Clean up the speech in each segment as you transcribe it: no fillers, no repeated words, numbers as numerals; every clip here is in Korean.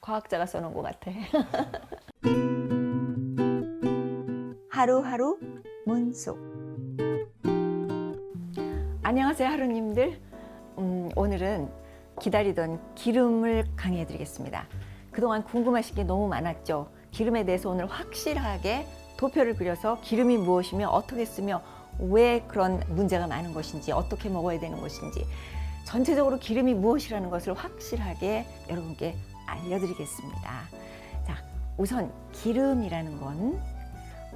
과학자가 써놓은 것 같아. 하루하루 문속. 안녕하세요, 하루님들. 오늘은 기다리던 기름을 강의해 드리겠습니다. 그동안 궁금하신 게 너무 많았죠. 기름에 대해서 오늘 확실하게 도표를 그려서 기름이 무엇이며 어떻게 쓰며 왜 그런 문제가 많은 것인지, 어떻게 먹어야 되는 것인지, 전체적으로 기름이 무엇이라는 것을 확실하게 여러분께 알려드리겠습니다. 자, 우선 기름이라는 건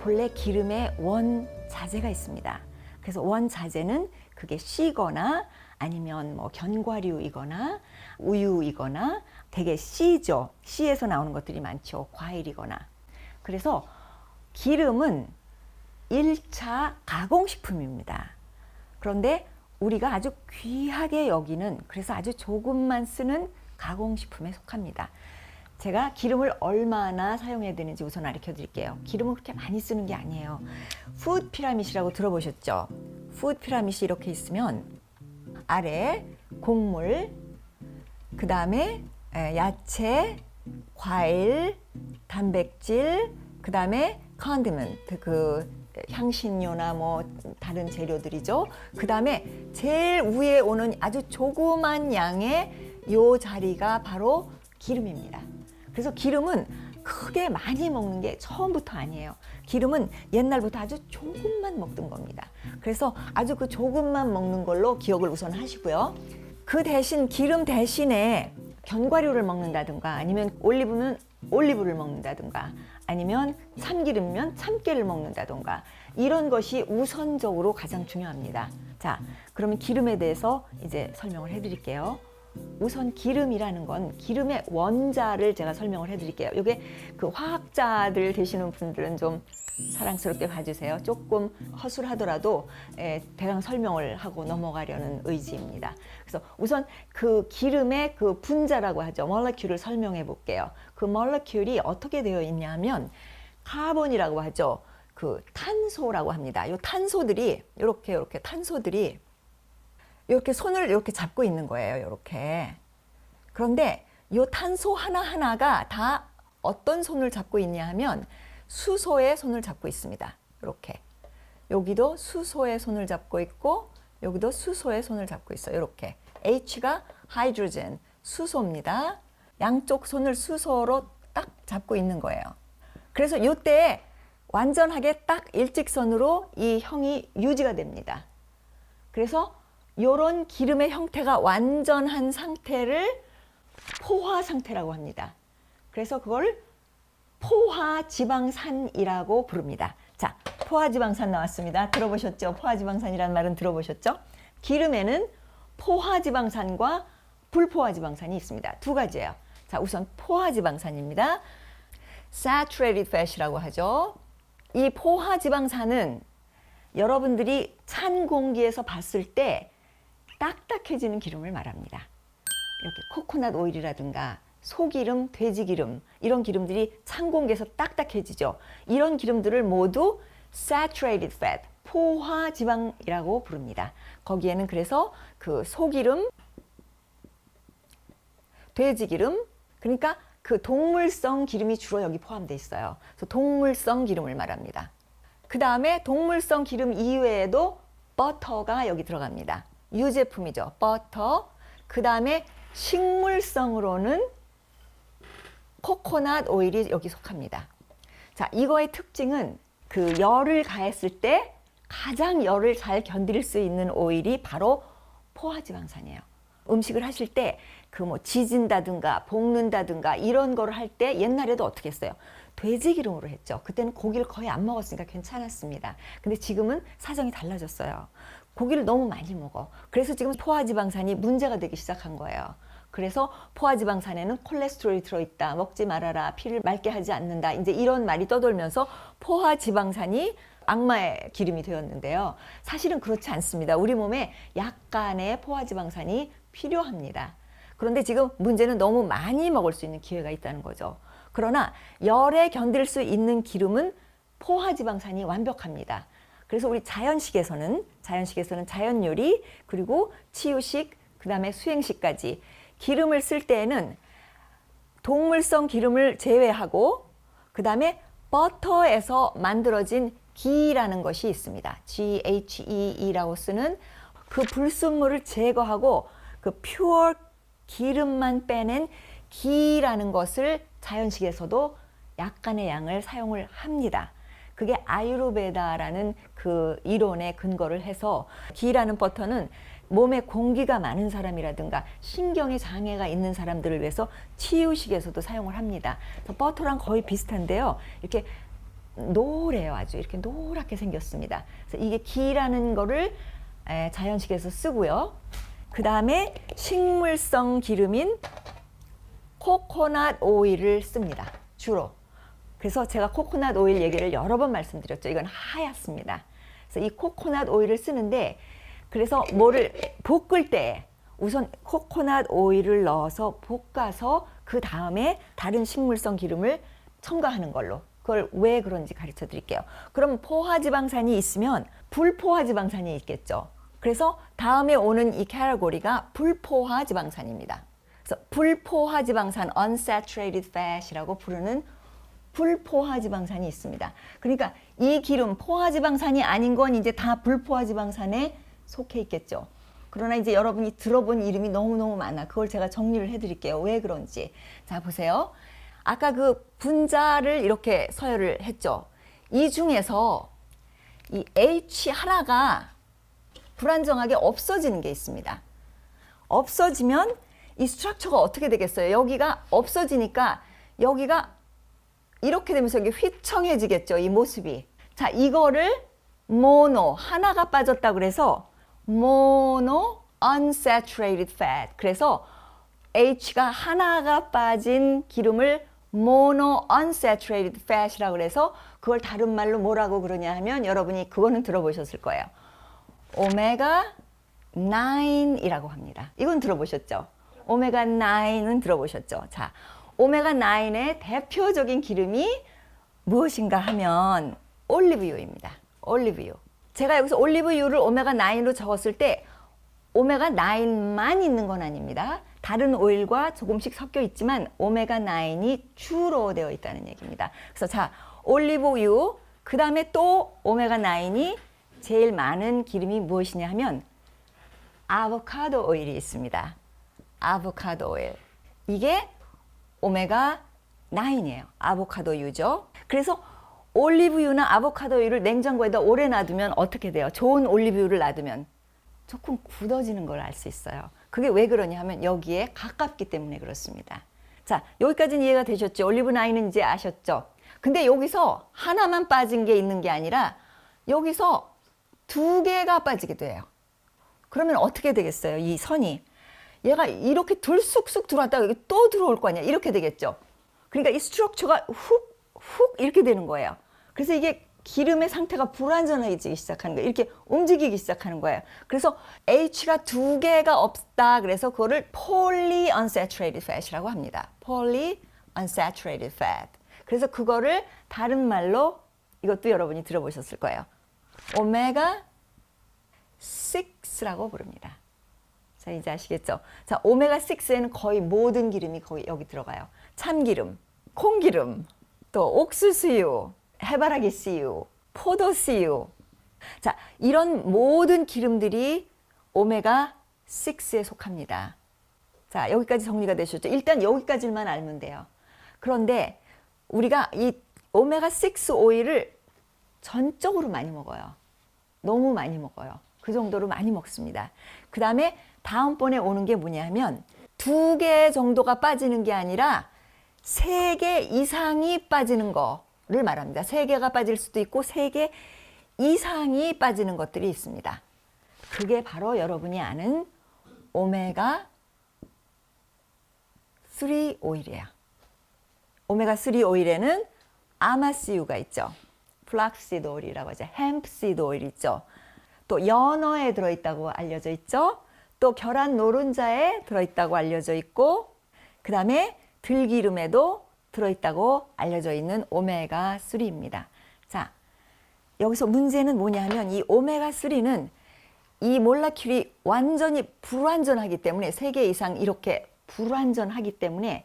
본래 기름의 원자재가 있습니다. 그래서 원자재는 그게 씨거나 아니면 뭐 견과류이거나 우유이거나 되게 씨죠. 씨에서 나오는 것들이 많죠. 과일이거나. 그래서 기름은 1차 가공식품입니다. 그런데 우리가 아주 귀하게 여기는, 그래서 아주 조금만 쓰는 가공식품에 속합니다. 제가 기름을 얼마나 곡해야 되는지 우선 알려 드릴게요. 기름을 그렇게 많이 쓰는 게 아니에요. 푸드 피라밋이라고 들어보셨죠? 푸드 피라밋이 이렇게 있으면 아래 곡물, 그 다음에 야채, 과일, 단백질, 그 다음에 컨디먼트, 그 향신료나 뭐 다른 재료들이죠. 그 다음에 제일 위에 오는 아주 조그만 양의 요 자리가 바로 기름입니다. 그래서 기름은 크게 많이 먹는 게 처음부터 아니에요. 기름은 옛날부터 아주 조금만 먹던 겁니다. 그래서 아주 그 조금만 먹는 걸로 기억을 우선 하시고요. 그 대신 기름 대신에 견과류를 먹는다든가 아니면 올리브면 올리브를 먹는다든가 아니면 참기름면 참깨를 먹는다든가 이런 것이 우선적으로 가장 중요합니다. 자, 그러면 기름에 대해서 이제 설명을 해드릴게요. 우선 기름이라는 건 기름의 원자를 제가 설명을 해드릴게요. 이게 그 화학자들 되시는 분들은 좀 사랑스럽게 봐주세요. 조금 허술하더라도 대강 설명을 하고 넘어가려는 의지입니다. 그래서 우선 그 기름의 그 분자라고 하죠. 몰레큘을 설명해 볼게요. 그 몰레큘이 어떻게 되어 있냐면 카본이라고 하죠. 그 탄소라고 합니다. 이 탄소들이 이렇게 탄소들이 이렇게 손을 이렇게 잡고 있는 거예요. 이렇게. 그런데 이 탄소 하나하나가 다 어떤 손을 잡고 있냐 하면 수소의 손을 잡고 있습니다. 이렇게. 여기도 수소의 손을 잡고 있고 여기도 수소의 손을 잡고 있어요. 이렇게. H가 하이드로젠, 수소입니다. 양쪽 손을 수소로 딱 잡고 있는 거예요. 그래서 이때 완전하게 딱 일직선으로 이 형이 유지가 됩니다. 그래서 이런 기름의 형태가 완전한 상태를 포화 상태라고 합니다. 그래서 그걸 포화지방산이라고 부릅니다. 자, 포화지방산 나왔습니다. 들어보셨죠? 포화지방산이라는 말은 들어보셨죠? 기름에는 포화지방산과 불포화지방산이 있습니다. 두 가지예요. 자, 우선 포화지방산입니다. saturated fat이라고 하죠. 이 포화지방산은 여러분들이 찬 공기에서 봤을 때 딱딱해지는 기름을 말합니다. 이렇게 코코넛 오일이라든가 소기름, 돼지기름 이런 기름들이 찬 공기에서 딱딱해지죠. 이런 기름들을 모두 saturated fat, 포화지방이라고 부릅니다. 거기에는 그래서 그 소기름, 돼지기름, 그러니까 그 동물성 기름이 주로 여기 포함되어 있어요. 그래서 동물성 기름을 말합니다. 그 다음에 동물성 기름 이외에도 버터가 여기 들어갑니다. 유제품이죠. 버터. 그 다음에 식물성으로는 코코넛 오일이 여기 속합니다. 자, 이거의 특징은 그 열을 가했을 때 가장 열을 잘 견딜 수 있는 오일이 바로 포화지방산이에요. 음식을 하실 때 그 뭐 지진다든가 볶는다든가 이런 거를 할 때 옛날에도 어떻게 했어요? 돼지기름으로 했죠. 그때는 고기를 거의 안 먹었으니까 괜찮았습니다. 근데 지금은 사정이 달라졌어요. 고기를 너무 많이 먹어. 그래서 지금 포화지방산이 문제가 되기 시작한 거예요. 그래서 포화지방산에는 콜레스테롤이 들어있다. 먹지 말아라. 피를 맑게 하지 않는다. 이제 이런 말이 떠돌면서 포화지방산이 악마의 기름이 되었는데요. 사실은 그렇지 않습니다. 우리 몸에 약간의 포화지방산이 필요합니다. 그런데 지금 문제는 너무 많이 먹을 수 있는 기회가 있다는 거죠. 그러나 열에 견딜 수 있는 기름은 포화지방산이 완벽합니다. 그래서 우리 자연식에서는 자연 요리, 그리고 치유식, 그 다음에 수행식까지 기름을 쓸 때에는 동물성 기름을 제외하고 그 다음에 버터에서 만들어진 기라는 것이 있습니다. GHEE라고 쓰는 그 불순물을 제거하고 그 퓨어 기름만 빼낸 기라는 것을 자연식에서도 약간의 양을 사용을 합니다. 그게 아유르베다라는 그 이론에 근거를 해서 기라는 버터는 몸에 공기가 많은 사람이라든가 신경에 장애가 있는 사람들을 위해서 치유식에서도 사용을 합니다. 그래서 버터랑 거의 비슷한데요. 이렇게 노래요. 아주 이렇게 노랗게 생겼습니다. 그래서 이게 기라는 거를 자연식에서 쓰고요. 그 다음에 식물성 기름인 코코넛 오일을 씁니다. 주로. 그래서 제가 코코넛 오일 얘기를 여러 번 말씀드렸죠. 이건 하얗습니다. 그래서 이 코코넛 오일을 쓰는데 그래서 뭐를 볶을 때 우선 코코넛 오일을 넣어서 볶아서 그 다음에 다른 식물성 기름을 첨가하는 걸로. 그걸 왜 그런지 가르쳐 드릴게요. 그럼 포화지방산이 있으면 불포화지방산이 있겠죠. 그래서 다음에 오는 이 캐러고리가 불포화지방산입니다. 그래서 불포화지방산, unsaturated fat이라고 부르는 불포화지방산이 있습니다. 그러니까 이 기름, 포화지방산이 아닌 건 이제 다 불포화지방산에 속해 있겠죠. 그러나 이제 여러분이 들어본 이름이 너무너무 많아. 그걸 제가 정리를 해드릴게요. 왜 그런지. 자, 보세요. 아까 그 분자를 이렇게 서열을 했죠. 이 중에서 이 H 하나가 불안정하게 없어지는 게 있습니다. 없어지면 이 스트럭처가 어떻게 되겠어요? 여기가 없어지니까 여기가 이렇게 되면서 여기 휘청해지겠죠. 이 모습이. 자, 이거를 모노, 하나가 빠졌다 그래서 모노 unsaturated fat. 그래서 H가 하나가 빠진 기름을 mono unsaturated fat이라고 그래서 그걸 다른 말로 뭐라고 그러냐 하면 여러분이 그거는 들어보셨을 거예요. 오메가 9이라고 합니다. 이건 들어보셨죠? 오메가 9은 들어보셨죠? 자, 오메가 9의 대표적인 기름이 무엇인가 하면 올리브유입니다. 올리브유. 제가 여기서 올리브유를 오메가 9로 적었을 때 오메가 9만 있는 건 아닙니다. 다른 오일과 조금씩 섞여 있지만 오메가 9이 주로 되어 있다는 얘기입니다. 그래서 자, 올리브유, 그 다음에 또 오메가 9이 제일 많은 기름이 무엇이냐 하면 아보카도 오일이 있습니다. 아보카도 오일. 이게 오메가 9이에요. 아보카도유죠. 그래서 올리브유나 아보카도유를 냉장고에다 오래 놔두면 어떻게 돼요? 좋은 올리브유를 놔두면 조금 굳어지는 걸 알 수 있어요. 그게 왜 그러냐 하면 여기에 가깝기 때문에 그렇습니다. 자, 여기까지는 이해가 되셨죠? 올리브 9은 이제 아셨죠? 근데 여기서 하나만 빠진 게 있는 게 아니라 여기서 두 개가 빠지게 돼요. 그러면 어떻게 되겠어요? 이 선이. 얘가 이렇게 쑥쑥 들어왔다가 여기 또 들어올 거 아니야. 이렇게 되겠죠. 그러니까 이 스트럭처가 훅 이렇게 되는 거예요. 그래서 이게 기름의 상태가 불안전해지기 시작하는 거예요. 이렇게 움직이기 시작하는 거예요. 그래서 H가 두 개가 없다. 그래서 그거를 polyunsaturated fat이라고 합니다. polyunsaturated fat. 그래서 그거를 다른 말로 이것도 여러분이 들어보셨을 거예요. 오메가 6라고 부릅니다. 자, 이제 아시겠죠? 자, 오메가 6에는 거의 모든 기름이 거의 여기 들어가요. 참기름, 콩기름, 또 옥수수유, 해바라기 씨유, 포도씨유. 자, 이런 모든 기름들이 오메가 6에 속합니다. 자, 여기까지 정리가 되셨죠? 일단 여기까지만 알면 돼요. 그런데 우리가 이 오메가 6 오일을 전적으로 많이 먹어요. 너무 많이 먹어요. 그 정도로 많이 먹습니다. 그 다음에 다음번에 오는 게 뭐냐면 2개 정도가 빠지는 게 아니라 3개 이상이 빠지는 거를 말합니다. 3개가 빠질 수도 있고 3개 이상이 빠지는 것들이 있습니다. 그게 바로 여러분이 아는 오메가 3 오일이에요. 오메가 3 오일에는 아마씨유가 있죠. 플락시드 오일이라고 하죠. 햄프시드 오일 있죠. 또 연어에 들어있다고 알려져 있죠. 또 계란 노른자에 들어있다고 알려져 있고 그 다음에 들기름에도 들어있다고 알려져 있는 오메가 3입니다. 자, 여기서 문제는 뭐냐면 이 오메가 3는 이 몰라큘이 완전히 불완전하기 때문에 3개 이상 이렇게 불완전하기 때문에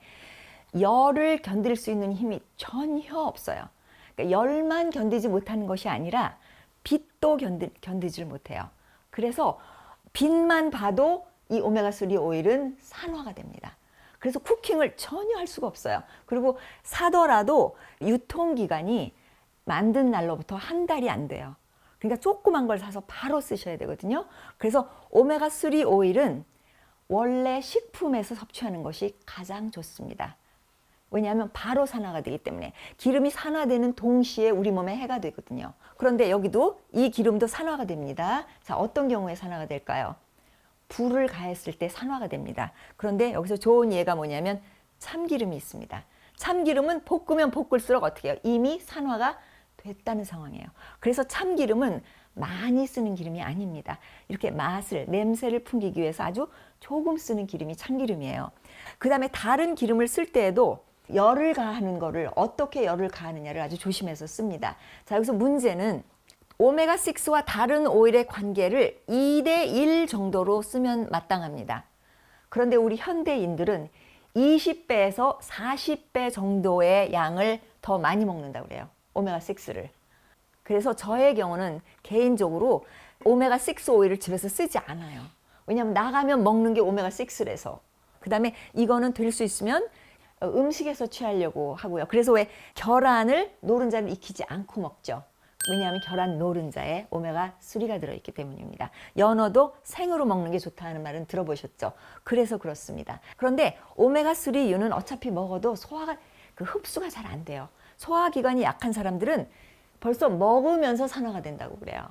열을 견딜 수 있는 힘이 전혀 없어요. 그러니까 열만 견디지 못하는 것이 아니라 빛도 견디질 못해요. 그래서 빛만 봐도 이 오메가3 오일은 산화가 됩니다. 그래서 쿠킹을 전혀 할 수가 없어요. 그리고 사더라도 유통기간이 만든 날로부터 한 달이 안 돼요. 그러니까 조그만 걸 사서 바로 쓰셔야 되거든요. 그래서 오메가3 오일은 원래 식품에서 섭취하는 것이 가장 좋습니다. 왜냐하면 바로 산화가 되기 때문에 기름이 산화되는 동시에 우리 몸에 해가 되거든요. 그런데 여기도 이 기름도 산화가 됩니다. 자, 어떤 경우에 산화가 될까요? 불을 가했을 때 산화가 됩니다. 그런데 여기서 좋은 예가 뭐냐면 참기름이 있습니다. 참기름은 볶으면 볶을수록 어떻게 해요? 이미 산화가 됐다는 상황이에요. 그래서 참기름은 많이 쓰는 기름이 아닙니다. 이렇게 맛을, 냄새를 풍기기 위해서 아주 조금 쓰는 기름이 참기름이에요. 그 다음에 다른 기름을 쓸 때에도 열을 가하는 거를 어떻게 열을 가하느냐를 아주 조심해서 씁니다. 자, 여기서 문제는 오메가6와 다른 오일의 관계를 2대1 정도로 쓰면 마땅합니다. 그런데 우리 현대인들은 20배에서 40배 정도의 양을 더 많이 먹는다고 그래요. 오메가6를. 그래서 저의 경우는 개인적으로 오메가6 오일을 집에서 쓰지 않아요. 왜냐하면 나가면 먹는 게 오메가6라서. 그 다음에 이거는 될 수 있으면 음식에서 취하려고 하고요. 그래서 왜 계란을 노른자를 익히지 않고 먹죠. 왜냐하면 계란 노른자에 오메가3가 들어있기 때문입니다. 연어도 생으로 먹는 게 좋다는 말은 들어보셨죠? 그래서 그렇습니다. 그런데 오메가3유는 어차피 먹어도 소화가 흡수가 잘 안 돼요. 소화기관이 약한 사람들은 벌써 먹으면서 산화가 된다고 그래요.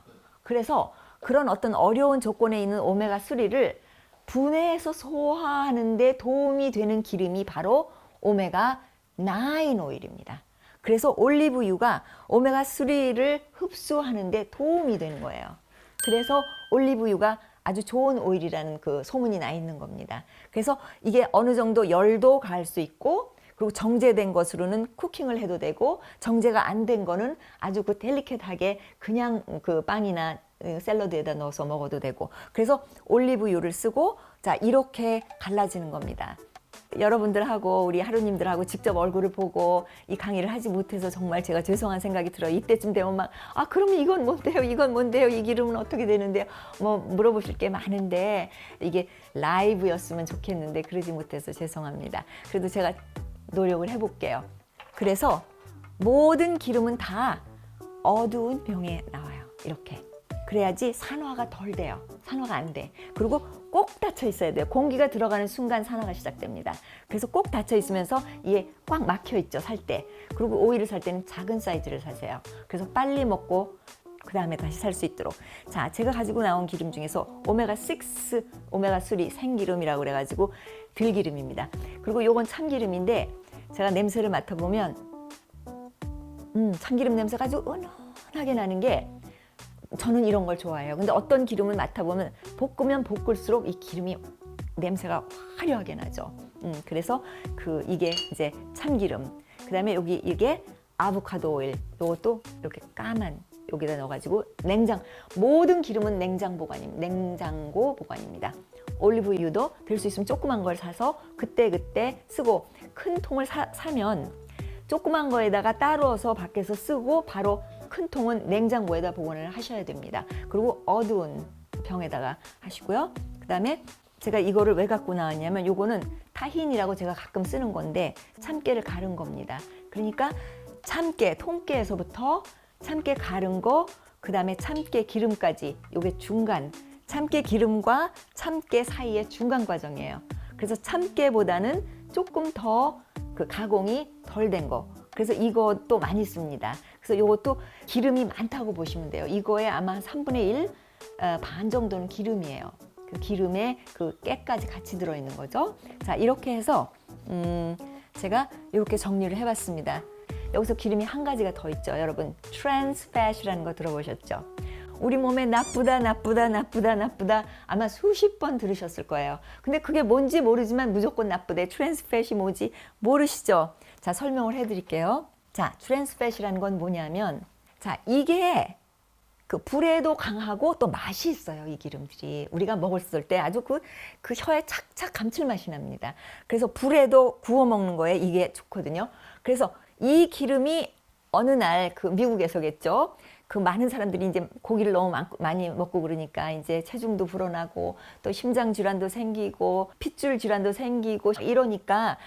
그래서 그런 어떤 어려운 조건에 있는 오메가3를 분해해서 소화하는 데 도움이 되는 기름이 바로 오메가9 오일입니다. 그래서 올리브유가 오메가3를 흡수하는 데 도움이 되는 거예요. 그래서 올리브유가 아주 좋은 오일이라는 그 소문이 나 있는 겁니다. 그래서 이게 어느 정도 열도 가할 수 있고, 그리고 정제된 것으로는 쿠킹을 해도 되고, 정제가 안 된 거는 아주 그 델리케트하게 그냥 그 빵이나 샐러드에다 넣어서 먹어도 되고, 그래서 올리브유를 쓰고, 자, 이렇게 갈라지는 겁니다. 여러분들하고 우리 하루님들하고 직접 얼굴을 보고 이 강의를 하지 못해서 정말 제가 죄송한 생각이 들어요. 이때쯤 되면 막, 그러면 이건 뭔데요? 이건 뭔데요? 이 기름은 어떻게 되는데요? 뭐 물어보실 게 많은데 이게 라이브였으면 좋겠는데 그러지 못해서 죄송합니다. 그래도 제가 노력을 해볼게요. 그래서 모든 기름은 다 어두운 병에 나와요. 이렇게. 그래야지 산화가 덜 돼요. 산화가 안 돼. 그리고 꼭 닫혀 있어야 돼요. 공기가 들어가는 순간 산화가 시작됩니다. 그래서 꼭 닫혀 있으면서 이게 꽉 막혀 있죠, 살 때. 그리고 오일을 살 때는 작은 사이즈를 사세요. 그래서 빨리 먹고 그 다음에 다시 살 수 있도록. 자, 제가 가지고 나온 기름 중에서 오메가6, 오메가3 생기름이라고 그래가지고 들기름입니다. 그리고 요건 참기름인데 제가 냄새를 맡아보면 참기름 냄새가 아주 은은하게 나는 게 저는 이런 걸 좋아해요. 근데 어떤 기름을 맡아보면 볶으면 볶을수록 이 기름이 냄새가 화려하게 나죠. 그래서 이게 이제 참기름. 그 다음에 여기 이게 아보카도 오일. 요것도 이렇게 까만 여기다 넣어가지고 모든 기름은 냉장고 보관입니다. 올리브유도 될 수 있으면 조그만 걸 사서 그때 쓰고, 큰 통을 사면 조그만 거에다가 따로서 밖에서 쓰고 바로 큰 통은 냉장고에다 보관을 하셔야 됩니다. 그리고 어두운 병에다가 하시고요. 그 다음에 제가 이거를 왜 갖고 나왔냐면 요거는 타힌이라고 제가 가끔 쓰는 건데 참깨를 갈은 겁니다. 그러니까 참깨, 통깨에서부터 참깨 갈은 거, 그 다음에 참깨 기름까지, 요게 중간, 참깨 기름과 참깨 사이의 중간 과정이에요. 그래서 참깨보다는 조금 더 그 가공이 덜 된 거. 그래서 이것도 많이 씁니다. 그래서 이것도 기름이 많다고 보시면 돼요. 이거에 아마 3분의 1 반 정도는 기름이에요. 그 기름에 그 깨까지 같이 들어있는 거죠. 자, 이렇게 해서 제가 이렇게 정리를 해봤습니다. 여기서 기름이 한 가지가 더 있죠. 여러분, trans fat이라는 거 들어보셨죠? 우리 몸에 나쁘다 아마 수십 번 들으셨을 거예요. 근데 그게 뭔지 모르지만 무조건 나쁘대. 트랜스 팻이 뭐지? 모르시죠? 자, 설명을 해드릴게요. 자, 트랜스 팻이라는 건 뭐냐면, 자, 이게 그 불에도 강하고 또 맛이 있어요. 이 기름들이 우리가 먹었을 때 아주 그 혀에 착착 감칠맛이 납니다. 그래서 불에도 구워 먹는 거에 이게 좋거든요. 그래서 이 기름이 어느 날 그 미국에서겠죠. 그 많은 사람들이 이제 고기를 너무 많이 먹고 그러니까 이제 체중도 불어나고 또 심장 질환도 생기고 핏줄 질환도 생기고 이러니까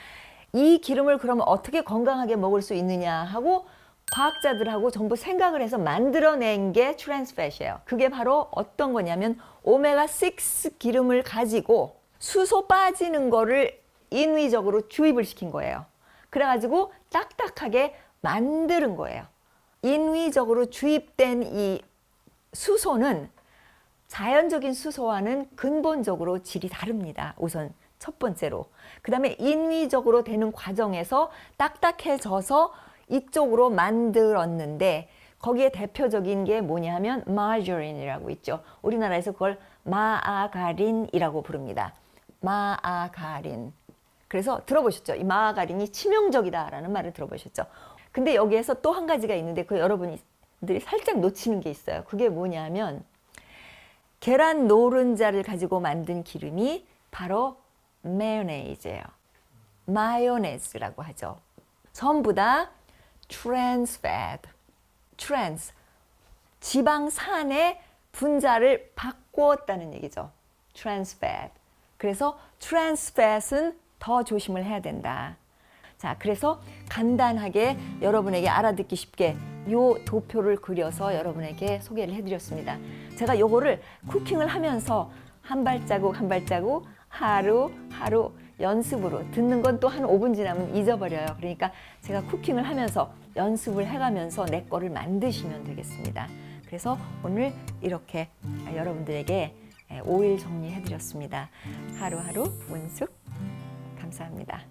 이 기름을 그러면 어떻게 건강하게 먹을 수 있느냐 하고 과학자들하고 전부 생각을 해서 만들어낸 게 트랜스팻이에요. 그게 바로 어떤 거냐면 오메가6 기름을 가지고 수소 빠지는 거를 인위적으로 주입을 시킨 거예요. 그래가지고 딱딱하게 만드는 거예요. 인위적으로 주입된 이 수소는 자연적인 수소와는 근본적으로 질이 다릅니다. 우선 첫 번째로. 그 다음에 인위적으로 되는 과정에서 딱딱해져서 이쪽으로 만들었는데 거기에 대표적인 게 뭐냐 하면 마저린이라고 있죠. 우리나라에서 그걸 마아가린이라고 부릅니다. 마아가린. 그래서 들어보셨죠? 이 마아가린이 치명적이다라는 말을 들어보셨죠? 근데 여기에서 또 한 가지가 있는데 그 여러분들이 살짝 놓치는 게 있어요. 그게 뭐냐면 계란 노른자를 가지고 만든 기름이 바로 마요네즈예요. 마요네즈라고 하죠. 전부 다 트랜스팻, 지방산의 분자를 바꾸었다는 얘기죠. 트랜스팻. 그래서 트랜스팻은 더 조심을 해야 된다. 자, 그래서 간단하게 여러분에게 알아듣기 쉽게 요 도표를 그려서 여러분에게 소개를 해드렸습니다. 제가 요거를 쿠킹을 하면서 한 발자국 한 발자국 하루하루 연습으로 듣는 건 또 한 5분 지나면 잊어버려요. 그러니까 제가 쿠킹을 하면서 연습을 해가면서 내 거를 만드시면 되겠습니다. 그래서 오늘 이렇게 여러분들에게 5일 정리해드렸습니다. 하루하루 문숙 감사합니다.